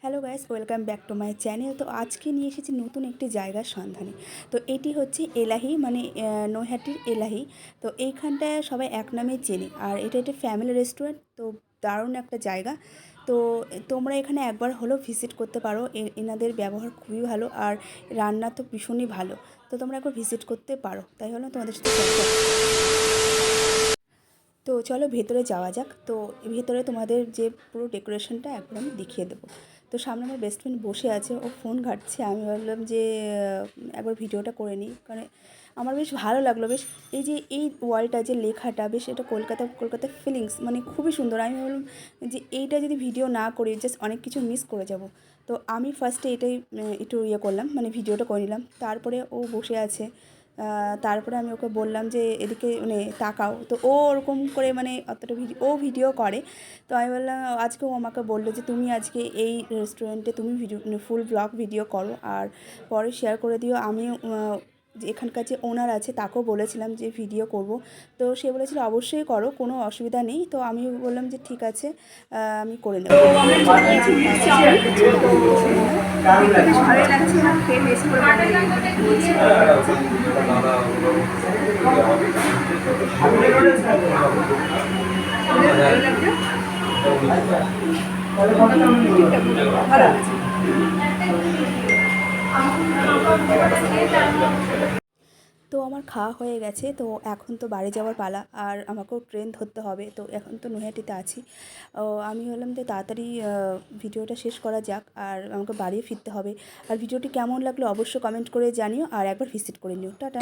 Hello guys, welcome back to my channel. তো আজকে নিয়ে এসেছি নতুন একটি জায়গার সন্ধানে। তো এটি হচ্ছে এলাহি, মানে নৈহাটির এলাহি। তো এইখানটায় সবাই এক নামেই চেনে, আর এটা একটা ফ্যামিলি রেস্টুরেন্ট। তো দারুণ একটা জায়গা। তো তোমরা এখানে একবার হলেও ভিজিট করতে পারো। এনাদের ব্যবহার খুবই ভালো, আর রান্না তো ভীষণই ভালো। তো তোমরা একবার ভিজিট করতে পারো, তাই হলো তোমাদের সাথে শেয়ার করো। তো চলো ভেতরে যাওয়া যাক। তো ভেতরে তোমাদের যে পুরো ডেকোরেশনটা একবার আমি দেখিয়ে দেবো। তো সামনে আমার বেস্ট ফ্রেন্ড বসে আছে, ও ফোন ঘাঁটছে। আমি ভাবলাম যে একবার ভিডিওটা করে নিই, কারণ আমার বেশ ভালো লাগলো। বেশ এই ওয়ালটা যে লেখাটা, বেশ এটা কলকাতা কলকাতা ফিলিংস, মানে খুবই সুন্দর। আমি ভাবলাম যে এইটা যদি ভিডিও না করি জাস্ট অনেক কিছু মিস করে যাব। তো আমি ফার্স্টে এটাই একটু করলাম, মানে ভিডিওটা করে নিলাম। তারপরে ও বসে আছে। তারপরে আমি ওকে বললাম যে এদিকে মানে তাকাও। তো ও ওরকম করে মানে অতটা ভিডিও করে। তো আমি বললাম, আজকে ও আমাকে বললো যে তুমি আজকে এই রেস্টুরেন্টে তুমি ভিডিও ফুল ব্লগ ভিডিও করো, আর পরে শেয়ার করে দিও। আমিও যে এখানকার যে ওনার আছে তাকেও বলেছিলাম যে ভিডিও করব। তো সে বলেছিল অবশ্যই করো, কোনো অসুবিধা নেই। তো আমি বললাম যে ঠিক আছে, আমি করে নেব। বেশ ভালোই লাগছে, আমার খেয়ে বেশ বলছি। ভালো আছে। তো আমার খাওয়া হয়ে গেছে। তো এখন তো বাড়ি যাওয়ার পালা, আর আমাকেও ট্রেন ধরতে হবে। তো এখন তো নৈহাটিতে আছি। আমি বললাম যে তাড়াতাড়ি ভিডিওটা শেষ করা যাক, আর আমাকে বাড়িও ফিরতে হবে। আর ভিডিওটি কেমন লাগলো অবশ্যই কমেন্ট করে জানিও, আর একবার ভিজিট করে নিও। টাটা।